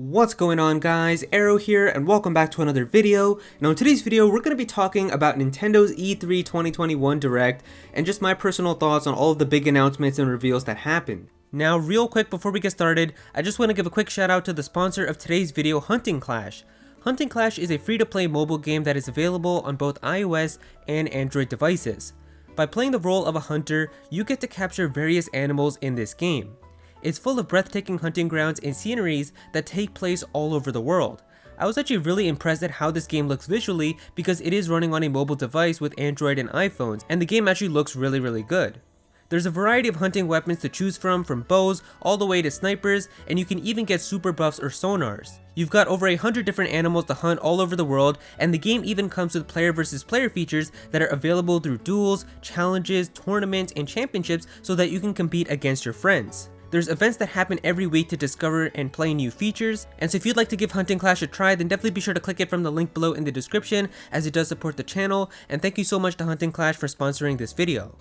What's going on, guys? Aero here, and welcome back to another video. Now in today's video we're going to be talking about Nintendo's E3 2021 Direct and just my personal thoughts on all of the big announcements and reveals that happened. Now real quick before we get started, I just want to give a quick shout out to the sponsor of today's video, Hunting Clash. Hunting Clash is a free-to-play mobile game that is available on both iOS and Android devices. By playing the role of a hunter, you get to capture various animals in this game. It's full of breathtaking hunting grounds and sceneries that take place all over the world. I was actually really impressed at how this game looks visually because it is running on a mobile device with Android and iPhones, and the game actually looks really good. There's a variety of hunting weapons to choose from bows all the way to snipers, and you can even get super buffs or sonars. You've got over 100 different animals to hunt all over the world, and the game even comes with player versus player features that are available through duels, challenges, tournaments, and championships so that you can compete against your friends. There's events that happen every week to discover and play new features, and so if you'd like to give Hunting Clash a try, then definitely be sure to click it from the link below in the description, as it does support the channel, and thank you so much to Hunting Clash for sponsoring this video.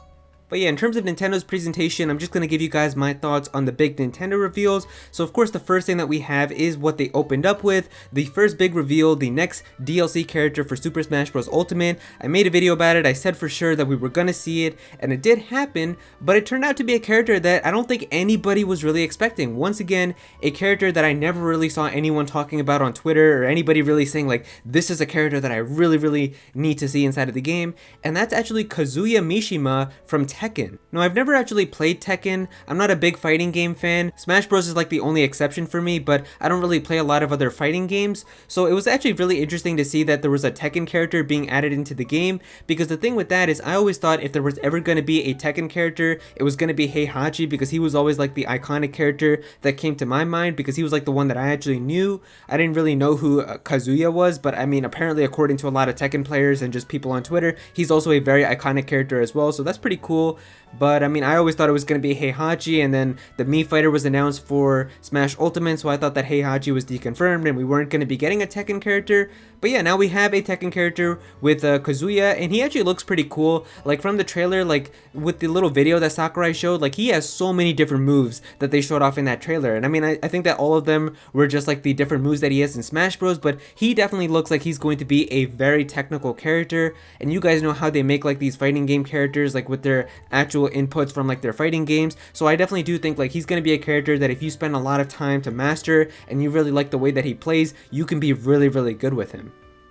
But yeah, in terms of Nintendo's presentation, I'm just going to give you guys my thoughts on the big Nintendo reveals. So of course the first thing that we have is what they opened up with, the first big reveal, the next DLC character for Super Smash Bros. Ultimate. I made a video about it, I said for sure that we were going to see it, and it did happen, but it turned out to be a character that I don't think anybody was really expecting. Once again, a character that I never really saw anyone talking about on Twitter, or anybody really saying like, this is a character that I really need to see inside of the game, and that's actually Kazuya Mishima from Tekken. Now, I've never actually played Tekken. I'm not a big fighting game fan. Smash Bros is like the only exception for me, but I don't really play a lot of other fighting games. So it was actually really interesting to see that there was a Tekken character being added into the game, because the thing with that is I always thought if there was ever going to be a Tekken character, it was going to be Heihachi, because he was always like the iconic character that came to my mind, because he was like the one that I actually knew. I didn't really know who Kazuya was, but I mean, apparently according to a lot of Tekken players and just people on Twitter, he's also a very iconic character as well, so that's pretty cool. But I mean, I always thought it was going to be Heihachi, and then the Mii fighter was announced for Smash Ultimate, so I thought that Heihachi was deconfirmed and we weren't going to be getting a Tekken character. But yeah, now we have a Tekken character with Kazuya, and he actually looks pretty cool. Like from the trailer, like with the little video that Sakurai showed, like he has so many different moves that they showed off in that trailer. And I mean, I think that all of them were just like the different moves that he has in Smash Bros, but he definitely looks like he's going to be a very technical character. And you guys know how they make like these fighting game characters, like with their actual inputs from like their fighting games. So I definitely do think like he's going to be a character that if you spend a lot of time to master and you really like the way that he plays, you can be really good with him.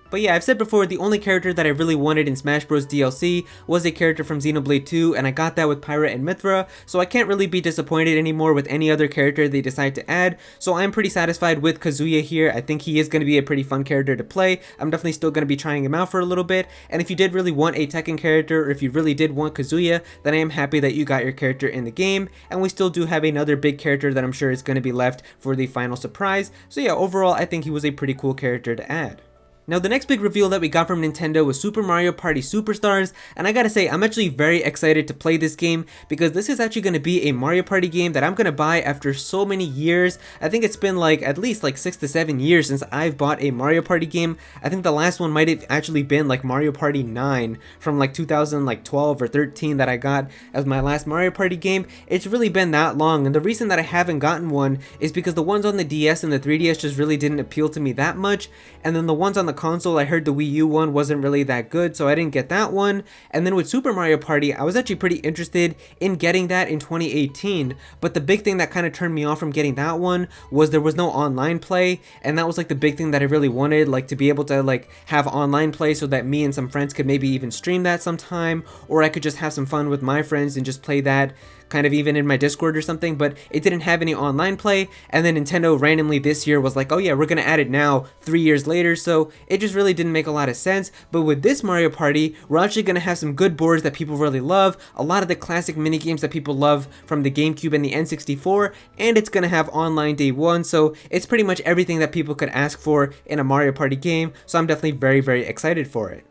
But yeah, I've said before, the only character that I really wanted in Smash Bros DLC was a character from Xenoblade 2, and I got that with Pyra and Mithra, so I can't really be disappointed anymore with any other character they decide to add, so I'm pretty satisfied with Kazuya here. I think he is going to be a pretty fun character to play. I'm definitely still going to be trying him out for a little bit, and if you did really want a Tekken character, or if you really did want Kazuya, then I am happy that you got your character in the game, and we still do have another big character that I'm sure is going to be left for the final surprise. So yeah, overall, I think he was a pretty cool character to add. Now the next big reveal that we got from Nintendo was Super Mario Party Superstars, and I gotta say, I'm actually very excited to play this game, because this is actually gonna be a Mario Party game that I'm gonna buy after so many years. I think it's been like at least like 6 to 7 years since I've bought a Mario Party game. I think the last one might have actually been like Mario Party 9 from like 2012 or 13 that I got as my last Mario Party game. It's really been that long, and the reason that I haven't gotten one is because the ones on the DS and the 3DS just really didn't appeal to me that much, and then the ones on the console, I heard the Wii U one wasn't really that good, so I didn't get that one. And then with Super Mario Party, I was actually pretty interested in getting that in 2018, but the big thing that kind of turned me off from getting that one was there was no online play, and that was like the big thing that I really wanted, like to be able to like have online play so that me and some friends could maybe even stream that sometime, or I could just have some fun with my friends and just play that kind of even in my Discord or something. But it didn't have any online play, and then Nintendo randomly this year was like, oh yeah, we're gonna add it now 3 years later, so it just really didn't make a lot of sense. But with this Mario Party, we're actually gonna have some good boards that people really love, a lot of the classic mini games that people love from the GameCube and the N64, and it's gonna have online day one, so it's pretty much everything that people could ask for in a Mario Party game, so I'm definitely very excited for it.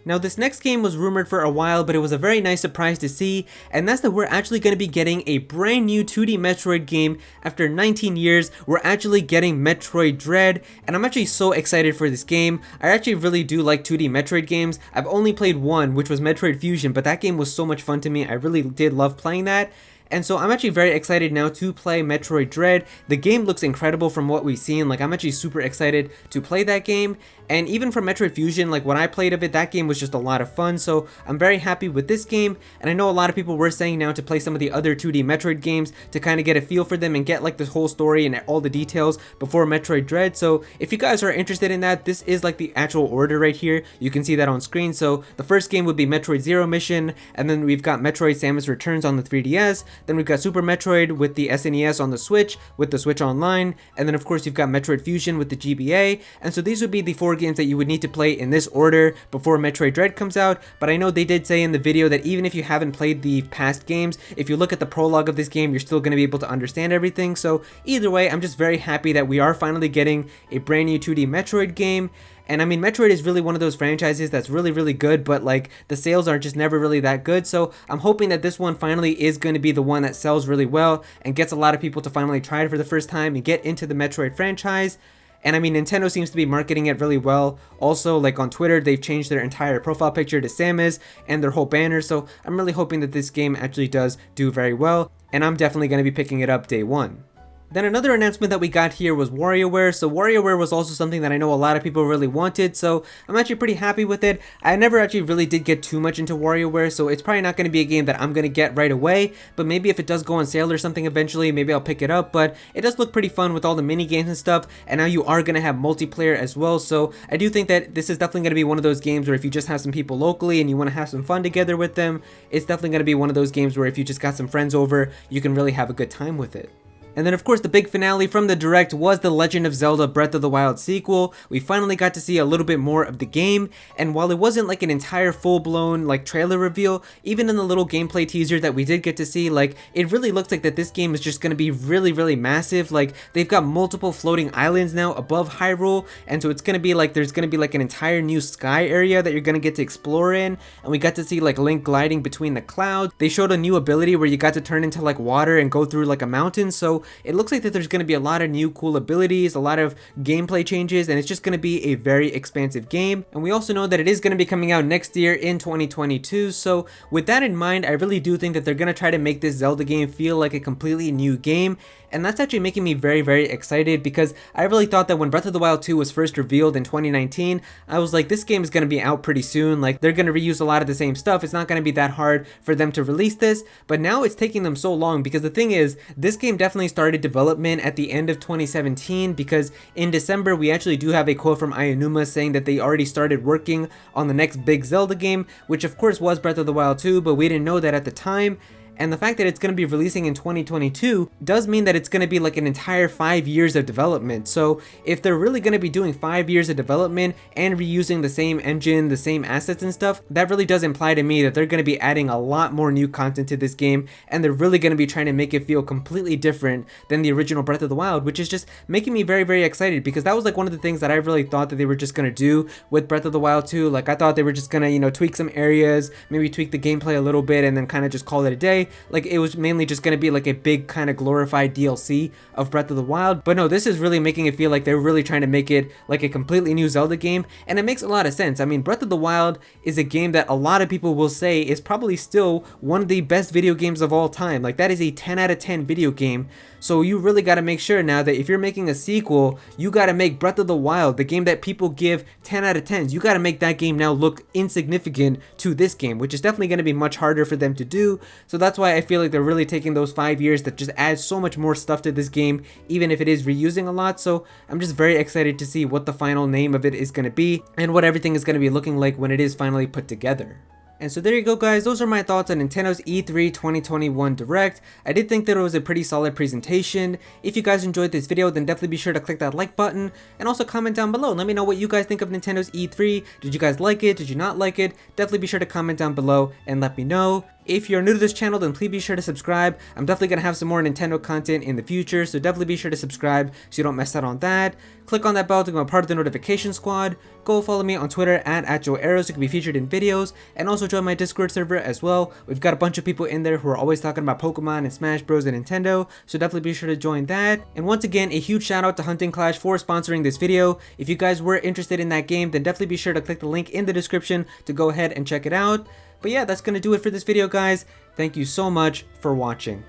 Now this next game was rumored for a while, but it was a very nice surprise to see, and that's that we're actually going to be getting a brand new 2D Metroid game. After 19 years, we're actually getting Metroid Red, and I'm actually so excited for this game. I actually really do like 2D Metroid games. I've only played one, which was Metroid Fusion, but that game was so much fun to me. I really did love playing that. And so I'm actually very excited now to play Metroid Dread. The game looks incredible from what we've seen. Like, I'm actually super excited to play that game. And even from Metroid Fusion, like when I played of it, that game was just a lot of fun. So I'm very happy with this game. And I know a lot of people were saying now to play some of the other 2D Metroid games to kind of get a feel for them and get like this whole story and all the details before Metroid Dread. So if you guys are interested in that, this is like the actual order right here. You can see that on screen. So the first game would be Metroid Zero Mission, and then we've got Metroid Samus Returns on the 3DS. Then we've got Super Metroid with the SNES on the Switch, with the Switch Online. And then of course you've got Metroid Fusion with the GBA. And so these would be the 4 games that you would need to play in this order before Metroid Dread comes out. But I know they did say in the video that even if you haven't played the past games, if you look at the prologue of this game, you're still going to be able to understand everything. So either way, I'm just very happy that we are finally getting a brand new 2D Metroid game. And I mean, Metroid is really one of those franchises that's really good, but like the sales are just never really that good. So I'm hoping that this one finally is going to be the one that sells really well and gets a lot of people to finally try it for the first time and get into the Metroid franchise. And I mean, Nintendo seems to be marketing it really well. Also, like on Twitter, they've changed their entire profile picture to Samus and their whole banner. So I'm really hoping that this game actually does do very well. And I'm definitely going to be picking it up day one. Then another announcement that we got here was Warioware. So Warioware was also something that I know a lot of people really wanted, so I'm actually pretty happy with it. I never actually really did get too much into Warioware, so it's probably not going to be a game that I'm going to get right away, but maybe if it does go on sale or something eventually, maybe I'll pick it up. But it does look pretty fun with all the mini games and stuff, and now you are going to have multiplayer as well. So I do think that this is definitely going to be one of those games where if you just have some people locally and you want to have some fun together with them, it's definitely going to be one of those games where if you just got some friends over, you can really have a good time with it. And then of course the big finale from the Direct was The Legend of Zelda Breath of the Wild sequel. We finally got to see a little bit more of the game, and while it wasn't like an entire full-blown like trailer reveal, even in the little gameplay teaser that we did get to see, like it really looks like that this game is just going to be really massive. Like they've got multiple floating islands now above Hyrule, and so it's going to be like there's going to be like an entire new sky area that you're going to get to explore in, and we got to see like Link gliding between the clouds. They showed a new ability where you got to turn into like water and go through like a mountain, so it looks like that there's going to be a lot of new cool abilities, a lot of gameplay changes, and it's just going to be a very expansive game. And we also know that it is going to be coming out next year in 2022, so with that in mind, I really do think that they're going to try to make this Zelda game feel like a completely new game. And that's actually making me very excited, because I really thought that when Breath of the Wild 2 was first revealed in 2019, I was like, this game is going to be out pretty soon, like they're going to reuse a lot of the same stuff, it's not going to be that hard for them to release this. But now it's taking them so long, because the thing is, this game definitely started development at the end of 2017, because in December we actually do have a quote from Aonuma saying that they already started working on the next big Zelda game, which of course was Breath of the Wild 2, but we didn't know that at the time. And the fact that it's going to be releasing in 2022 does mean that it's going to be like an entire 5 years of development. So if they're really going to be doing 5 years of development and reusing the same engine, the same assets and stuff, that really does imply to me that they're going to be adding a lot more new content to this game, and they're really going to be trying to make it feel completely different than the original Breath of the Wild, which is just making me very excited, because that was like one of the things that I really thought that they were just going to do with Breath of the Wild 2. Like I thought they were just going to, you know, tweak some areas, maybe tweak the gameplay a little bit, and then kind of just call it a day. Like it was mainly just going to be like a big kind of glorified DLC of Breath of the Wild. But no, this is really making it feel like they're really trying to make it like a completely new Zelda game, and it makes a lot of sense. I mean, Breath of the Wild is a game that a lot of people will say is probably still one of the best video games of all time. Like that is a 10 out of 10 video game. So you really got to make sure now that if you're making a sequel, you got to make Breath of the Wild, the game that people give 10 out of 10s, you got to make that game now look insignificant to this game, which is definitely going to be much harder for them to do. So that's why I feel like they're really taking those 5 years that just adds so much more stuff to this game, even if it is reusing a lot. So I'm just very excited to see what the final name of it is going to be and what everything is going to be looking like when it is finally put together. And so there you go, guys. Those are my thoughts on Nintendo's E3 2021 Direct. I did think that it was a pretty solid presentation. If you guys enjoyed this video, then definitely be sure to click that like button and also comment down below. Let me know what you guys think of Nintendo's E3. Did you guys like it? Did you not like it? Definitely be sure to comment down below and let me know. If you're new to this channel, then please be sure to subscribe. I'm definitely going to have some more Nintendo content in the future, so definitely be sure to subscribe so you don't mess out on that. Click on that bell to become a part of the notification squad. Go follow me on Twitter at Ware so you can be featured in videos, and also join my Discord server as well. We've got a bunch of people in there who are always talking about Pokemon and Smash Bros and Nintendo, so definitely be sure to join that. And once again, a huge shout out to Hunting Clash for sponsoring this video. If you guys were interested in that game, then definitely be sure to click the link in the description to go ahead and check it out. But yeah, that's going to do it for this video, guys. Thank you so much for watching.